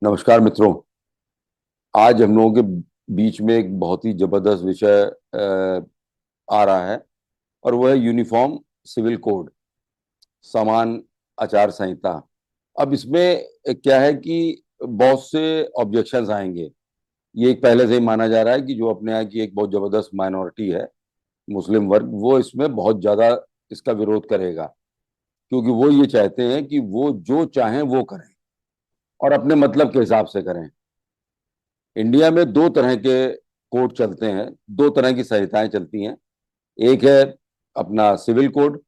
नमस्कार मित्रों। आज हम लोगों के बीच में एक बहुत ही जबरदस्त विषय आ रहा है और वो है यूनिफॉर्म सिविल कोड, समान आचार संहिता। अब इसमें क्या है कि बहुत से ऑब्जेक्शंस आएंगे। ये एक पहले से ही माना जा रहा है कि जो अपने यहाँ की एक बहुत जबरदस्त माइनॉरिटी है, मुस्लिम वर्ग, वो इसमें बहुत ज्यादा इसका विरोध करेगा, क्योंकि वो ये चाहते हैं कि वो जो चाहें वो करें और अपने मतलब के हिसाब से करें। इंडिया में दो तरह के कोड चलते हैं, दो तरह की संहिताएं चलती हैं। एक है अपना सिविल कोड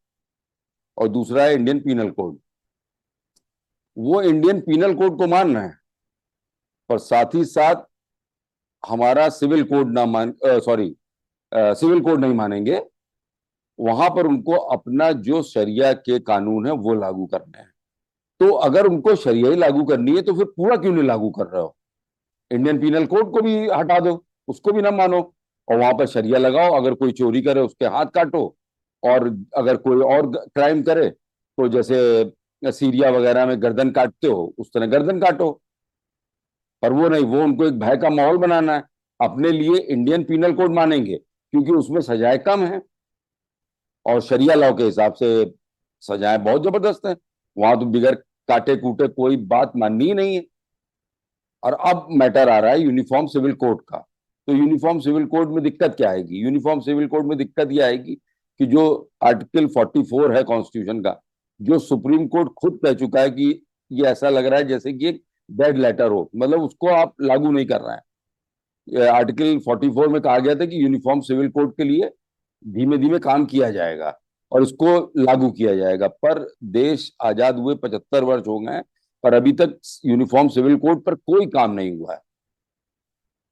और दूसरा है इंडियन पीनल कोड। वो इंडियन पीनल कोड को मान रहे हैं, पर साथ ही साथ हमारा सिविल कोड ना मान सॉरी सिविल कोड नहीं मानेंगे। वहां पर उनको अपना जो शरिया के कानून है वो लागू करने हैं। तो अगर उनको शरिया ही लागू करनी है तो फिर पूरा क्यों नहीं लागू कर रहे हो? इंडियन पीनल कोड को भी हटा दो, उसको भी ना मानो और वहां पर शरिया लगाओ। अगर कोई चोरी करे उसके हाथ काटो, और अगर कोई और क्राइम करे तो जैसे सीरिया वगैरह में गर्दन काटते हो उस तरह गर्दन काटो। पर वो नहीं, वो उनको एक भय का माहौल बनाना है। अपने लिए इंडियन पीनल कोड मानेंगे क्योंकि उसमें सजाएं कम है और शरिया लॉ के हिसाब से सजाएं बहुत जबरदस्त है। वहां तो बिगैर काटे कूटे कोई बात माननी ही नहीं है। और अब मैटर आ रहा है यूनिफॉर्म सिविल कोड का। तो यूनिफॉर्म सिविल कोड में दिक्कत क्या आएगी? यूनिफॉर्म सिविल कोड में दिक्कत यह आएगी कि जो आर्टिकल 44 है कॉन्स्टिट्यूशन का, जो सुप्रीम कोर्ट खुद कह चुका है कि ये ऐसा लग रहा है जैसे कि एक डेड लेटर हो, मतलब उसको आप लागू नहीं कर रहे हैं। आर्टिकल 44 में कहा गया था कि यूनिफॉर्म सिविल कोड के लिए धीमे धीमे काम किया जाएगा और इसको लागू किया जाएगा। पर देश आजाद हुए 75 वर्ष हो गए हैं, पर अभी तक यूनिफॉर्म सिविल कोड पर कोई काम नहीं हुआ है।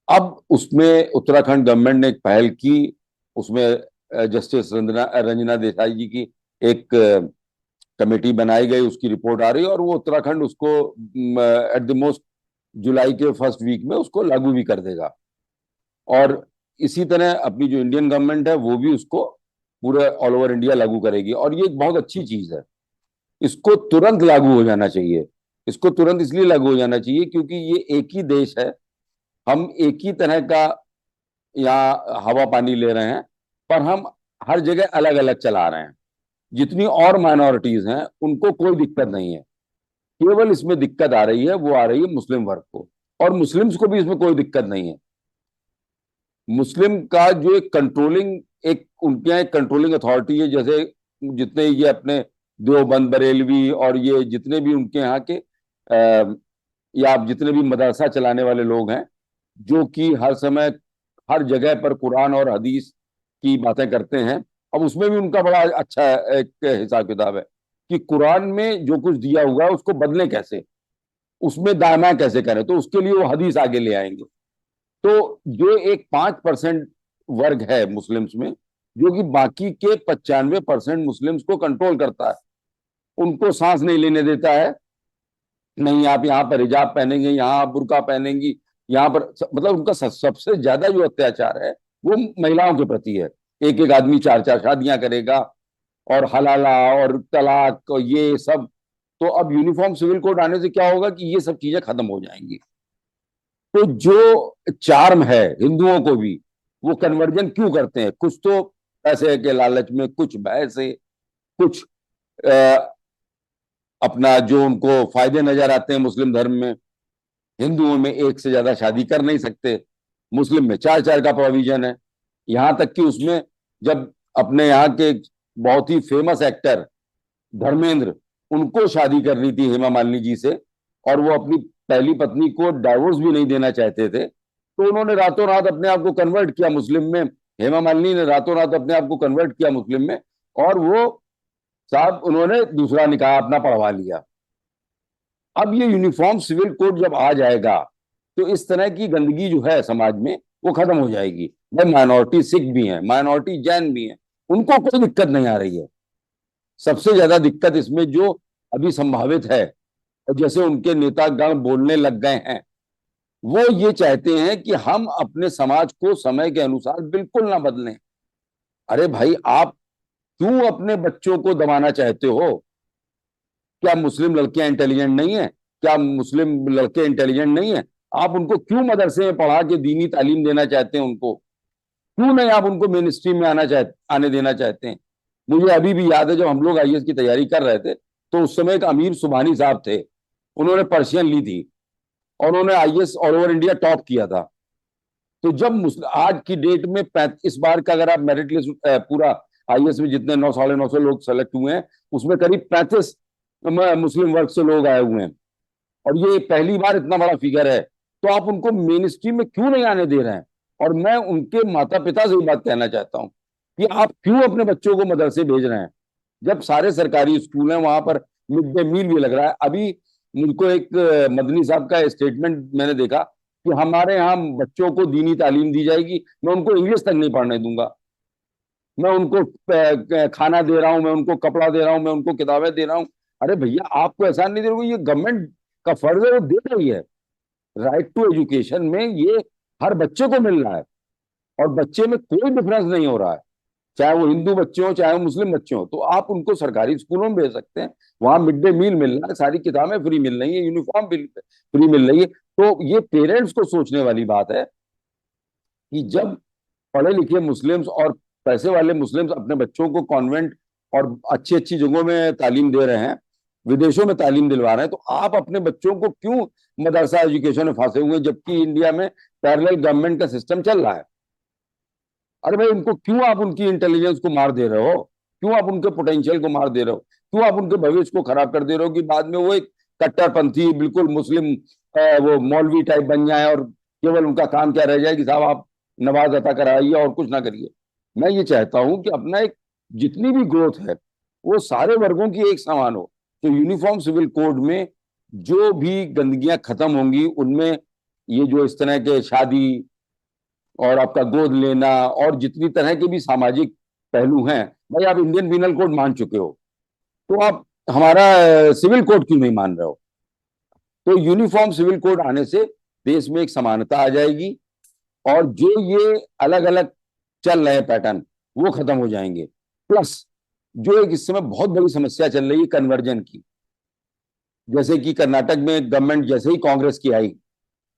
अब उसमें उत्तराखंड गवर्नमेंट ने एक पहल की। उसमें जस्टिस रंजना रंजना देसाई जी की एक कमेटी बनाई गई, उसकी रिपोर्ट आ रही है और वो उत्तराखंड उसको एट द मोस्ट जुलाई के फर्स्ट वीक में उसको लागू भी कर देगा। और इसी तरह अपनी जो इंडियन गवर्नमेंट है वो भी उसको पूरे ऑल ओवर इंडिया लागू करेगी और ये एक बहुत अच्छी चीज है। इसको तुरंत लागू हो जाना चाहिए। इसको तुरंत इसलिए लागू हो जाना चाहिए क्योंकि ये एक ही देश है, हम एक ही तरह का यहाँ हवा पानी ले रहे हैं, पर हम हर जगह अलग अलग चला रहे हैं। जितनी और माइनॉरिटीज हैं उनको कोई दिक्कत नहीं है। केवल इसमें दिक्कत आ रही है, वो आ रही है मुस्लिम वर्ग को। और मुस्लिम्स को भी इसमें कोई दिक्कत नहीं है। मुस्लिम का जो एक कंट्रोलिंग, एक उनके यहाँ एक कंट्रोलिंग अथॉरिटी है, जैसे जितने ये अपने देवबंद बरेलवी और ये जितने भी उनके यहाँ के या आप जितने भी मदरसा चलाने वाले लोग हैं, जो कि हर समय हर जगह पर कुरान और हदीस की बातें करते हैं। अब उसमें भी उनका बड़ा अच्छा एक हिसाब किताब है कि कुरान में जो कुछ दिया हुआ है उसको बदले कैसे, उसमें दायमा कैसे करें, तो उसके लिए वो हदीस आगे ले आएंगे। तो जो एक 5% वर्ग है मुस्लिम्स में, जो कि बाकी के 95% मुस्लिम्स को कंट्रोल करता है, उनको सांस नहीं लेने देता है। नहीं, आप यहाँ पर हिजाब पहनेंगे, यहाँ आप बुर्का पहनेंगी, यहाँ पर मतलब उनका सबसे ज्यादा जो अत्याचार है वो महिलाओं के प्रति है। एक एक आदमी चार चार शादियां करेगा और हलाला और तलाक और ये सब। तो अब यूनिफॉर्म सिविल कोड आने से क्या होगा कि ये सब चीजें खत्म हो जाएंगी। तो जो चार्म है हिंदुओं को भी, वो कन्वर्जन क्यों करते हैं? कुछ तो पैसे के लालच में, कुछ भय से, कुछ अपना जो उनको फायदे नजर आते हैं मुस्लिम धर्म में। हिंदुओं में एक से ज्यादा शादी कर नहीं सकते, मुस्लिम में चार चार का प्रोविजन है। यहां तक कि उसमें जब अपने यहाँ के बहुत ही फेमस एक्टर धर्मेंद्र, उनको शादी करनी थी हेमा मालिनी जी से, और वो अपनी पहली पत्नी को डाइवोर्स भी नहीं देना चाहते थे, तो उन्होंने रातों रात अपने आप को कन्वर्ट किया मुस्लिम में। हेमा मालिनी ने रातों रात अपने आप को कन्वर्ट किया मुस्लिम में, और वो साहब उन्होंने दूसरा निकाह अपना पढ़वा लिया। अब ये यूनिफॉर्म सिविल कोड जब आ जाएगा तो इस तरह की गंदगी जो है समाज में वो खत्म हो जाएगी। भाई माइनॉरिटी सिख भी है, माइनॉरिटी जैन भी है, उनको कोई दिक्कत नहीं आ रही है। सबसे ज्यादा दिक्कत इसमें जो अभी संभावित है, और जैसे उनके नेतागण बोलने लग गए हैं, वो ये चाहते हैं कि हम अपने समाज को समय के अनुसार बिल्कुल ना बदलें। अरे भाई, आप क्यों अपने बच्चों को दबाना चाहते हो? क्या मुस्लिम लड़कियां इंटेलिजेंट नहीं है? क्या मुस्लिम लड़के इंटेलिजेंट नहीं है? आप उनको क्यों मदरसे में पढ़ा के दीनी तालीम देना चाहते हैं? उनको क्यों नहीं आप उनको मेन स्ट्रीम में आने देना चाहते हैं? मुझे अभी भी याद है जब हम लोग आईएएस की तैयारी कर रहे थे, तो उस समय एक अमीर सुबहानी साहब थे, उन्होंने पर्शियन ली थी और उन्होंने IAS all over India top किया था। तो जब आज की डेट में इस बार का अगर आप मेरिट लिस्ट पूरा आईएएस में जितने 900 साढ़े 900 लोग सेलेक्ट हुए हैं, उसमें करीब 35 मुस्लिम वर्ग से लोग आए हुए हैं, और ये पहली बार इतना बड़ा फिगर है। तो आप उनको मेन स्ट्रीम में क्यों नहीं आने दे रहे हैं? और मैं उनके माता पिता से ये बात कहना चाहता हूँ कि आप क्यों अपने बच्चों को मदरसे भेज रहे हैं, जब सारे सरकारी स्कूल हैं वहां पर मिड डे मील भी लग रहा है। अभी मुझको एक मदनी साहब का स्टेटमेंट मैंने देखा कि हमारे यहाँ बच्चों को दीनी तालीम दी जाएगी, मैं उनको इंग्लिश तक नहीं पढ़ने दूंगा, मैं उनको खाना दे रहा हूं, मैं उनको कपड़ा दे रहा हूं, मैं उनको किताबें दे रहा हूं। अरे भैया, आपको एहसान नहीं दे रहा, ये गवर्नमेंट का फर्ज है, वो दे रही है। राइट टू एजुकेशन में ये हर बच्चे को मिल रहा है, और बच्चे में कोई डिफरेंस नहीं हो रहा है, चाहे वो हिंदू बच्चे हो चाहे वो मुस्लिम बच्चे हो। तो आप उनको सरकारी स्कूलों में भेज सकते हैं, वहां मिड डे मील मिल रहा है, सारी किताबें फ्री मिल रही है, यूनिफॉर्म फ्री मिल रही है। तो ये पेरेंट्स को सोचने वाली बात है कि जब पढ़े लिखे मुस्लिम्स और पैसे वाले मुस्लिम्स अपने बच्चों को कॉन्वेंट और अच्छी अच्छी जगहों में तालीम दे रहे हैं, विदेशों में तालीम दिलवा रहे हैं, तो आप अपने बच्चों को क्यों मदरसा एजुकेशन में फंसे हुए हैं, जबकि इंडिया में पैरेलल गवर्नमेंट का सिस्टम चल रहा है? अरे भाई, उनको क्यों आप उनकी इंटेलिजेंस को मार दे रहे हो? क्यों आप उनके पोटेंशियल को मार दे रहे हो? क्यों आप उनके भविष्य को खराब कर दे रहे हो कि बाद में वो एक कट्टरपंथी बिल्कुल मुस्लिम वो मौलवी टाइप बन जाए, और केवल उनका काम क्या रह जाए कि साहब आप नमाज अता कराइए और कुछ ना करिए। मैं ये चाहता हूं कि अपना एक जितनी भी ग्रोथ है वो सारे वर्गों की एक समान हो। तो यूनिफॉर्म सिविल कोड में जो भी गंदगियां खत्म होंगी, उनमें ये जो इस तरह के शादी और आपका गोद लेना और जितनी तरह के भी सामाजिक पहलू हैं, भाई आप इंडियन पिनल कोड मान चुके हो, तो आप हमारा सिविल कोड क्यों नहीं मान रहे हो? तो यूनिफॉर्म सिविल कोड आने से देश में एक समानता आ जाएगी, और जो ये अलग अलग चल रहे पैटर्न वो खत्म हो जाएंगे। प्लस जो एक इस समय बहुत बड़ी समस्या चल रही है कन्वर्जन की, जैसे कि कर्नाटक में गवर्नमेंट जैसे ही कांग्रेस की आई,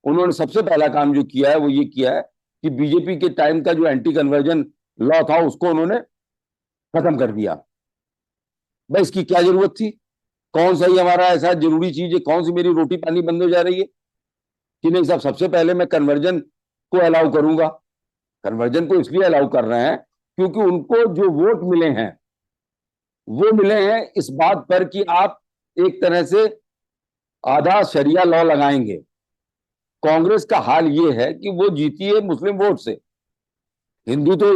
उन्होंने सबसे पहला काम जो किया है वो ये किया है कि बीजेपी के टाइम का जो एंटी कन्वर्जन लॉ था उसको उन्होंने खत्म कर दिया। भाई, इसकी क्या जरूरत थी? कौन सा ही हमारा ऐसा जरूरी चीज है, कौन सी मेरी रोटी पानी बंद हो जा रही है कि नहीं साहब सबसे पहले मैं कन्वर्जन को अलाउ करूंगा? कन्वर्जन को इसलिए अलाउ कर रहे हैं क्योंकि उनको जो वोट मिले हैं वो मिले हैं इस बात पर कि आप एक तरह से आधा शरिया लॉ लगाएंगे। कांग्रेस का हाल ये है कि वो जीती है मुस्लिम वोट से। हिंदू तो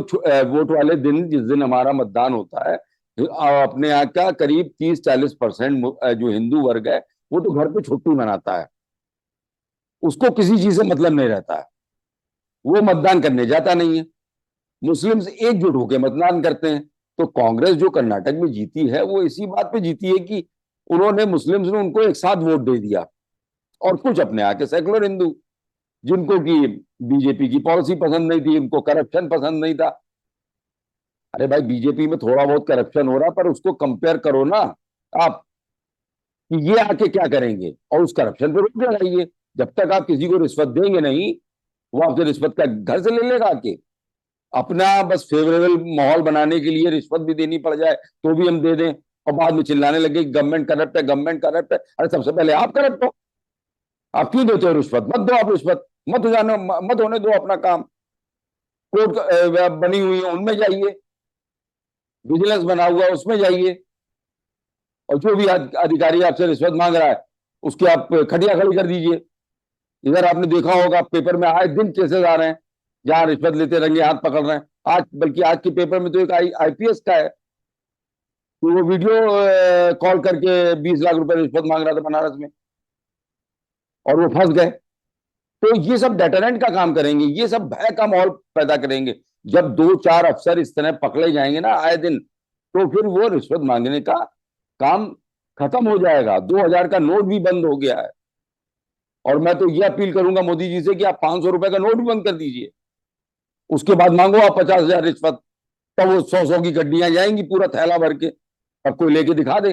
वोट वाले दिन, जिस दिन हमारा मतदान होता है, अपने यहाँ का करीब 30-40% जो हिंदू वर्ग है वो तो घर पे छुट्टी मनाता है, उसको किसी चीज से मतलब नहीं रहता है, वो मतदान करने जाता नहीं है। मुस्लिम्स एकजुट होकर मतदान करते हैं। तो कांग्रेस जो कर्नाटक में जीती है वो इसी बात पे जीती है कि उन्होंने मुस्लिम्स ने उनको एक साथ वोट दे दिया, और कुछ अपने आके सेकुलर हिंदू जिनको कि बीजेपी की पॉलिसी पसंद नहीं थी, उनको करप्शन पसंद नहीं था। अरे भाई, बीजेपी में थोड़ा बहुत करप्शन हो रहा, पर उसको कंपेयर करो ना आप कि ये आके क्या करेंगे, और उस करप्शन पे रोक लगाइए। जब तक आप किसी को रिश्वत देंगे नहीं, वो आपसे रिश्वत का घर से ले लेगा आके। अपना बस फेवरेबल माहौल बनाने के लिए रिश्वत भी देनी पड़ जाए तो भी हम दे दें, और बाद में चिल्लाने लगे गवर्नमेंट करप्ट है, गवर्नमेंट करप्ट है। अरे सबसे पहले आप करप्ट हो, आप क्यों देते हो रिश्वत? मत दो आप रिश्वत, मत हो जाने, मत होने दो अपना काम। कोर्ट बनी हुई है उनमें जाइए, विजिलेंस बना हुआ है उसमें जाइए, और जो भी अधिकारी आपसे रिश्वत मांग रहा है उसकी आप खटिया खड़ी कर दीजिए। इधर आपने देखा होगा पेपर में आए दिन केसेस आ रहे हैं जहां रिश्वत लेते रंगे हाथ पकड़ रहे हैं। आज बल्कि आज के पेपर में तो एक आईपीएस का है कि वो वीडियो कॉल करके 20 लाख रुपए रिश्वत मांग रहा था बनारस में, और वो फंस गए। तो ये सब डेटरेंट का काम करेंगे, ये सब भय का माहौल पैदा करेंगे। जब 2-4 अफसर इस तरह पकड़े जाएंगे ना आए दिन, तो फिर वो रिश्वत मांगने का काम खत्म हो जाएगा। 2000 का नोट भी बंद हो गया है, और मैं तो ये अपील करूंगा मोदी जी से कि आप 500 रुपए का नोट भी बंद कर दीजिए, उसके बाद मांगो आप 50,000 रिश्वत, तब वो 100-100 की गड्डियां जाएंगी पूरा थैला भर के। अब कोई लेके दिखा दे,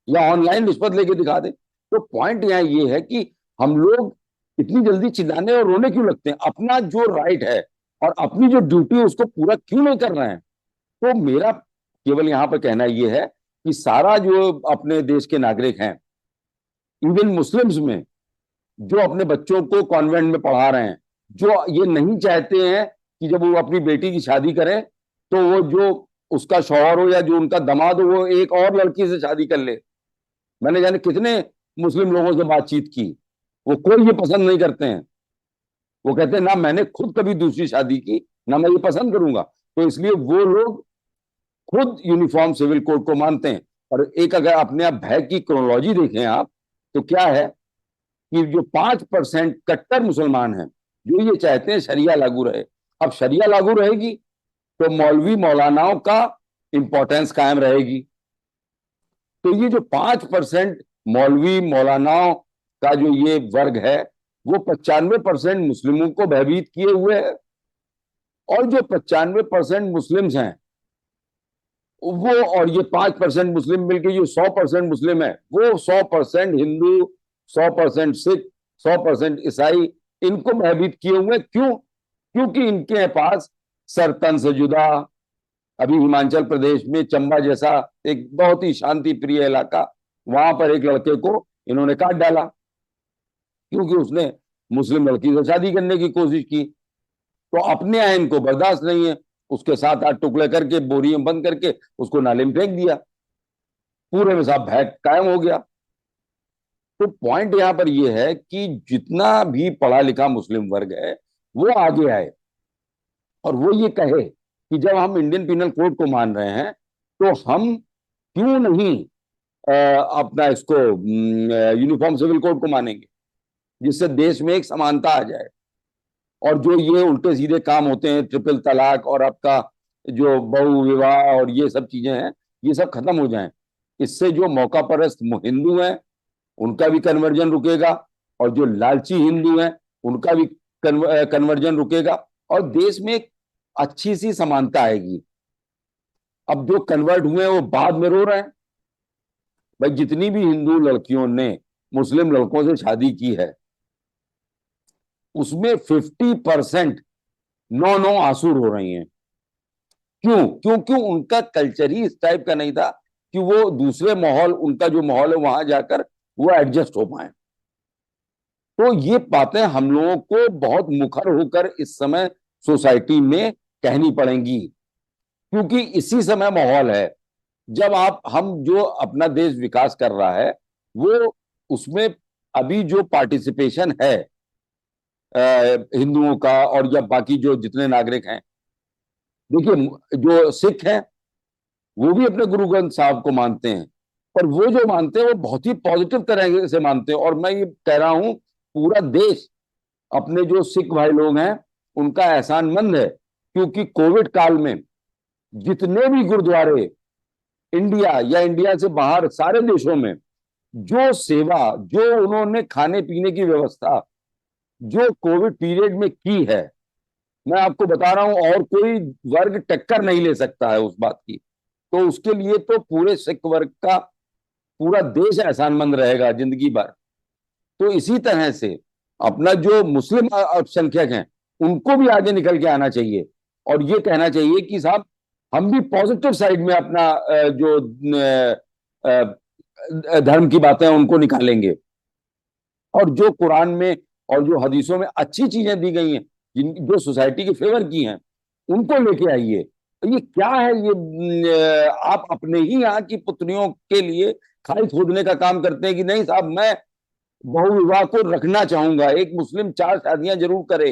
या ऑनलाइन रिश्वत लेके दिखा दे। तो पॉइंट यहाँ ये है कि हम लोग इतनी जल्दी चिल्लाने और रोने क्यों लगते हैं? अपना जो राइट है और अपनी जो ड्यूटी है उसको पूरा क्यों नहीं कर रहे हैं? तो मेरा केवल यहाँ पर कहना ये है कि सारा जो अपने देश के नागरिक हैं, इवन मुस्लिम्स में, जो अपने बच्चों को कॉन्वेंट में पढ़ा रहे हैं, जो ये नहीं चाहते हैं कि जब वो अपनी बेटी की शादी करें तो वो जो उसका शौहर हो या जो उनका दामाद हो वो एक और लड़की से शादी कर ले। मैंने जाने कितने मुस्लिम लोगों से बातचीत की, वो कोई ये पसंद नहीं करते हैं। वो कहते हैं ना मैंने खुद कभी दूसरी शादी की, ना मैं ये पसंद करूंगा। तो इसलिए वो लोग खुद यूनिफॉर्म सिविल कोड को मानते हैं। और एक अगर अपने आप भय की क्रोनोलॉजी देखें आप, तो क्या है कि जो 5% कट्टर मुसलमान हैं जो ये चाहते हैं शरिया लागू रहे। अब शरिया लागू रहेगी तो मौलवी मौलानाओं का इंपॉर्टेंस कायम रहेगी। तो ये जो 5% मौलवी मौलानाओं का जो ये वर्ग है, वो 95% मुस्लिमों को भयभीत किए हुए है। और जो 95% मुस्लिम्स हैं वो, और ये 5% मुस्लिम मिलकर जो 100% मुस्लिम है, वो 100% हिंदू, 100% सिख, 100% ईसाई, इनको भयभीत किए हुए। क्यों? क्योंकि इनके पास सरतन से जुदा, अभी हिमाचल प्रदेश में चंबा जैसा एक बहुत ही शांति प्रिय इलाका, वहां पर एक लड़के को इन्होंने काट डाला क्योंकि उसने मुस्लिम लड़की से शादी करने की कोशिश की। तो अपने यहाँ इनको बर्दाश्त नहीं है, उसके 7-8 टुकड़े करके बोरी में बंद करके उसको नाले में फेंक दिया। पूरे में साहब भय कायम हो गया। तो पॉइंट यहां पर यह है कि जितना भी पढ़ा लिखा मुस्लिम वर्ग है वो आगे आए और वो ये कहे कि जब हम इंडियन पिनल कोड को मान रहे हैं तो हम क्यों नहीं अपना इसको यूनिफॉर्म सिविल कोड को मानेंगे, जिससे देश में एक समानता आ जाए। और जो ये उल्टे सीधे काम होते हैं, ट्रिपल तलाक और आपका जो बहु विवाह और ये सब चीजें हैं, ये सब खत्म हो जाएं। इससे जो मौका परस्त हिंदू हैं उनका भी कन्वर्जन रुकेगा, और जो लालची हिंदू हैं उनका भी कन्वर्जन रुकेगा, और देश में एक अच्छी सी समानता आएगी। अब जो कन्वर्ट हुए हैं वो बाद में रो रहे हैं। भाई जितनी भी हिंदू लड़कियों ने मुस्लिम लड़कों से शादी की है उसमें 50% नौ नौ आंसू रो रही हैं। क्यों? क्योंकि उनका कल्चर ही इस टाइप का नहीं था कि वो दूसरे माहौल, उनका जो माहौल है वहां जाकर वो एडजस्ट हो पाए। तो ये बातें हम लोगों को बहुत मुखर होकर इस समय सोसाइटी में कहनी पड़ेंगी, क्योंकि इसी समय माहौल है जब आप, हम जो अपना देश विकास कर रहा है वो, उसमें अभी जो पार्टिसिपेशन है हिंदुओं का और या बाकी जो जितने नागरिक हैं, देखिए जो सिख हैं वो भी अपने गुरु ग्रंथ साहब को मानते हैं, पर वो जो मानते हैं वो बहुत ही पॉजिटिव तरह से मानते हैं। और मैं ये कह रहा हूं पूरा देश अपने जो सिख भाई लोग हैं उनका एहसानमंद है, क्योंकि कोविड काल में जितने भी गुरुद्वारे इंडिया या इंडिया से बाहर सारे देशों में जो सेवा, जो उन्होंने खाने पीने की व्यवस्था जो कोविड पीरियड में की है, मैं आपको बता रहा हूं और कोई वर्ग टक्कर नहीं ले सकता है उस बात की। तो उसके लिए तो पूरे सिख वर्ग का पूरा देश एहसानमंद रहेगा जिंदगी भर। तो इसी तरह से अपना जो मुस्लिम अल्पसंख्यक हैं उनको भी आगे निकल के आना चाहिए और ये कहना चाहिए कि साहब हम भी पॉजिटिव साइड में अपना जो धर्म की बातें हैं उनको निकालेंगे, और जो कुरान में और जो हदीसों में अच्छी चीजें दी गई हैं जिन जो सोसाइटी के फेवर की हैं उनको लेके आइए। तो ये क्या है ये आप अपने ही यहाँ की पुत्रियों के लिए खाई खोदने का काम करते हैं कि नहीं साहब मैं बहुविवाह को रखना चाहूंगा, एक मुस्लिम 4 शादियां जरूर करे।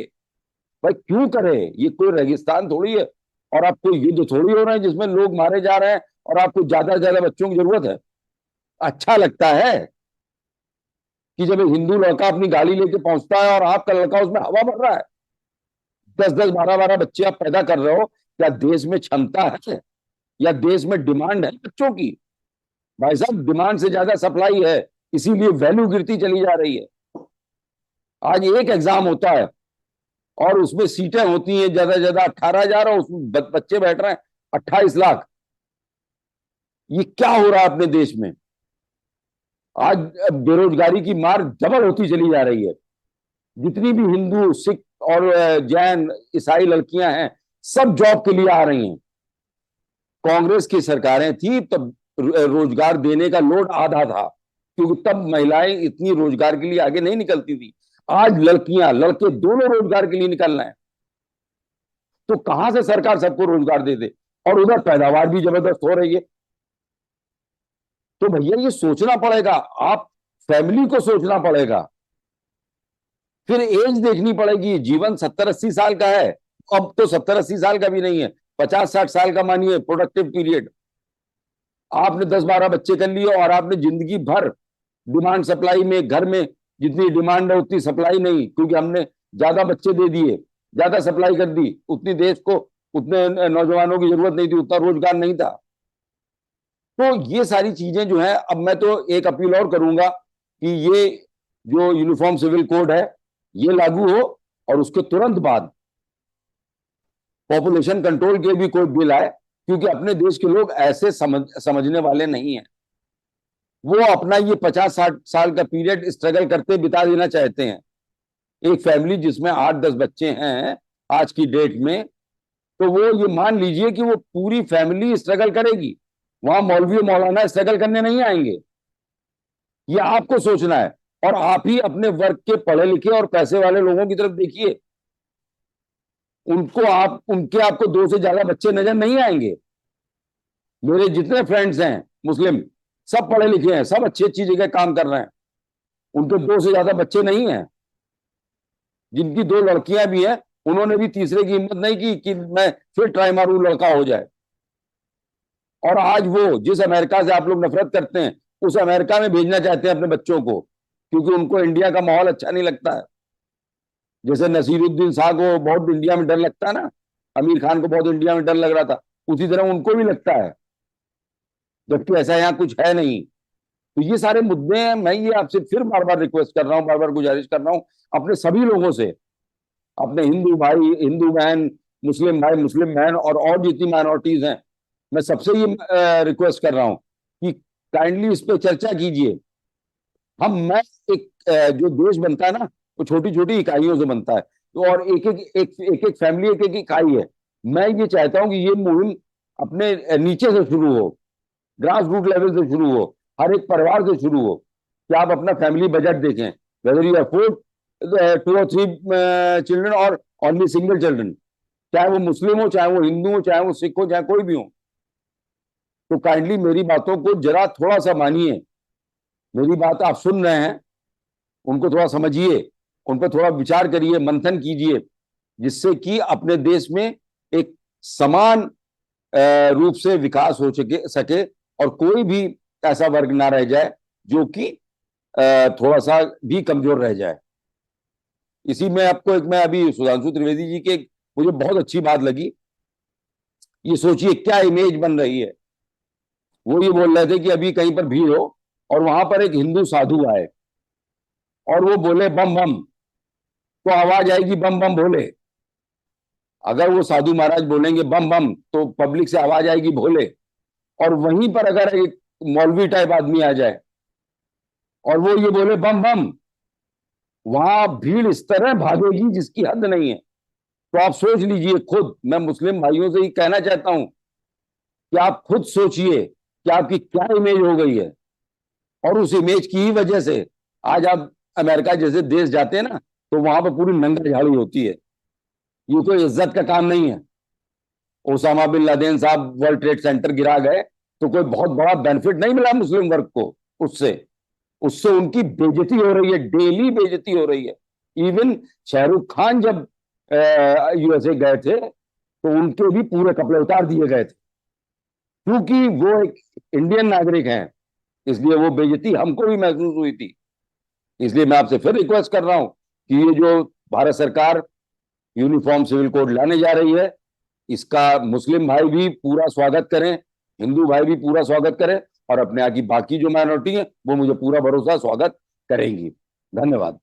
भाई क्यों करे? ये कोई रेगिस्तान थोड़ी है और आप कोई युद्ध थोड़ी हो रहे हैं जिसमें लोग मारे जा रहे हैं और आपको ज्यादा से ज्यादा बच्चों की जरूरत है। अच्छा लगता है कि जब एक हिंदू लड़का अपनी गाड़ी लेके पहुंचता है और आपका लड़का उसमें हवा भर रहा है, 10-10 12-12 बच्चे आप पैदा कर रहे हो, क्या देश में क्षमता है या देश में डिमांड है बच्चों की? भाई साहब डिमांड से ज्यादा सप्लाई है, इसीलिए वैल्यू गिरती चली जा रही है। आज एक एग्जाम होता है और उसमें सीटें होती हैं ज्यादा से ज्यादा 18,000 और उसमें बच्चे बैठ रहे हैं 28 लाख। ये क्या हो रहा है अपने देश में? आज बेरोजगारी की मार डबल होती चली जा रही है। जितनी भी हिंदू, सिख और जैन, ईसाई लड़कियां हैं, सब जॉब के लिए आ रही हैं। कांग्रेस की सरकारें थी तब रोजगार देने का लोड आधा था, क्योंकि तब महिलाएं इतनी रोजगार के लिए आगे नहीं निकलती थी। आज लड़कियां लड़के दोनों रोजगार के लिए निकल रहे हैं, तो कहां से सरकार सबको रोजगार दे दे? और उधर पैदावार भी जबरदस्त हो रही है। तो भैया ये सोचना पड़ेगा, आप फैमिली को सोचना पड़ेगा, फिर एज देखनी पड़ेगी। जीवन 70-80 साल का है, अब तो 70-80 साल का भी नहीं है, 50-60 साल का मानिए प्रोडक्टिव पीरियड। आपने 10-12 बच्चे कर लिए और आपने जिंदगी भर डिमांड सप्लाई में, घर में जितनी डिमांड है उतनी सप्लाई नहीं, क्योंकि हमने ज्यादा बच्चे दे दिए, ज्यादा सप्लाई कर दी, उतनी देश को, उतने नौजवानों की जरूरत नहीं थी, उतना रोजगार नहीं था। तो ये सारी चीजें जो है, अब मैं तो एक अपील और करूंगा कि ये जो यूनिफॉर्म सिविल कोड है ये लागू हो, और उसके तुरंत बाद पॉपुलेशन कंट्रोल के भी कोई बिल आए, क्योंकि अपने देश के लोग ऐसे समझने वाले नहीं है। वो अपना ये 50-60 साल का पीरियड स्ट्रगल करते बिता देना चाहते हैं। एक फैमिली जिसमें 8-10 बच्चे हैं आज की डेट में, तो वो ये मान लीजिए कि वो पूरी फैमिली स्ट्रगल करेगी। वहां मौलवी मौलाना स्ट्रगल करने नहीं आएंगे। ये आपको सोचना है, और आप ही अपने वर्ग के पढ़े लिखे और पैसे वाले लोगों की तरफ देखिए। उनके आपको 2 से ज्यादा बच्चे नजर नहीं आएंगे। मेरे जितने फ्रेंड्स हैं मुस्लिम, सब पढ़े लिखे हैं, सब अच्छी अच्छी जगह काम कर रहे हैं, उनके 2 से ज्यादा बच्चे नहीं हैं। जिनकी 2 लड़कियां भी हैं, उन्होंने भी तीसरे की हिम्मत नहीं की कि मैं फिर ट्राई मारूं, लड़का हो जाए। और आज वो जिस अमेरिका से आप लोग नफरत करते हैं, उस अमेरिका में भेजना चाहते हैं अपने बच्चों को, क्योंकि उनको इंडिया का माहौल अच्छा नहीं लगता है। जैसे नसीरुद्दीन शाह को बहुत इंडिया में डर लगता है ना, आमिर खान को बहुत इंडिया में डर लग रहा था, उसी तरह उनको भी लगता है, जबकि ऐसा यहाँ कुछ है नहीं। तो ये सारे मुद्दे हैं। मैं ये आपसे फिर बार बार रिक्वेस्ट कर रहा हूँ, बार बार गुजारिश कर रहा हूँ अपने सभी लोगों से, अपने हिंदू भाई, हिंदू बहन, मुस्लिम भाई, मुस्लिम बहन, और जितनी माइनॉरिटीज हैं, मैं सबसे ये रिक्वेस्ट कर रहा हूँ कि काइंडली इस पे चर्चा कीजिए। मैं एक जो देश बनता है ना, वो छोटी छोटी इकाइयों से बनता है, तो और एक एक फैमिली, एक एक इकाई है। मैं ये चाहता हूँ कि ये मुहिम अपने नीचे से शुरू हो, ग्रास रूट लेवल से शुरू हो, हर एक परिवार से शुरू हो, कि आप अपना फैमिली बजट देखें, whether you afford 2 or 3 children और ओनली सिंगल चिल्ड्रन, चाहे वो मुस्लिम हो, चाहे वो हिंदू हो, चाहे वो सिख हो, चाहे कोई भी हो। तो काइंडली मेरी बातों को जरा थोड़ा सा मानिए। मेरी बात आप सुन रहे हैं, उनको थोड़ा समझिए, उन पर थोड़ा विचार करिए, मंथन कीजिए, जिससे कि अपने देश में एक समान रूप से विकास हो सके और कोई भी ऐसा वर्ग ना रह जाए जो कि थोड़ा सा भी कमजोर रह जाए। इसी में आपको एक, मैं अभी सुधांशु त्रिवेदी जी के मुझे बहुत अच्छी बात लगी। ये सोचिए क्या इमेज बन रही है। वो ये बोल रहे थे कि अभी कहीं पर भीड़ हो और वहां पर एक हिंदू साधु आए और वो बोले बम बम, तो आवाज आएगी बम बम भोले। अगर वो साधु महाराज बोलेंगे बम बम, तो पब्लिक से आवाज आएगी भोले। और वहीं पर अगर एक मौलवी टाइप आदमी आ जाए और वो ये बोले बम बम, वहां भीड़ इस तरह भागेगी जिसकी हद नहीं है। तो आप सोच लीजिए खुद, मैं मुस्लिम भाइयों से ही कहना चाहता हूं कि आप खुद सोचिए कि आपकी क्या इमेज हो गई है। और उस इमेज की ही वजह से आज आप अमेरिका जैसे देश जाते हैं ना, तो वहां पर पूरी नंगा झाड़ी होती है। ये कोई इज्जत का काम नहीं है। ओसामा बिन लादेन साहब वर्ल्ड ट्रेड सेंटर गिरा गए, तो कोई बहुत बड़ा बेनिफिट नहीं मिला मुस्लिम वर्ग को उससे। उससे उनकी बेइज्जती हो रही है, डेली बेइज्जती हो रही है। इवन शाहरुख खान जब यूएसए गए थे, तो उनके भी पूरे कपड़े उतार दिए गए थे, क्योंकि वो एक इंडियन नागरिक हैं। इसलिए वो बेइज्जती हमको भी महसूस हुई थी। इसलिए मैं आपसे फिर रिक्वेस्ट कर रहा हूं कि ये जो भारत सरकार यूनिफॉर्म सिविल कोड लाने जा रही है, इसका मुस्लिम भाई भी पूरा स्वागत करें, हिंदू भाई भी पूरा स्वागत करें, और अपने यहाँ की बाकी जो माइनॉरिटी है वो मुझे पूरा भरोसा स्वागत करेंगी। धन्यवाद।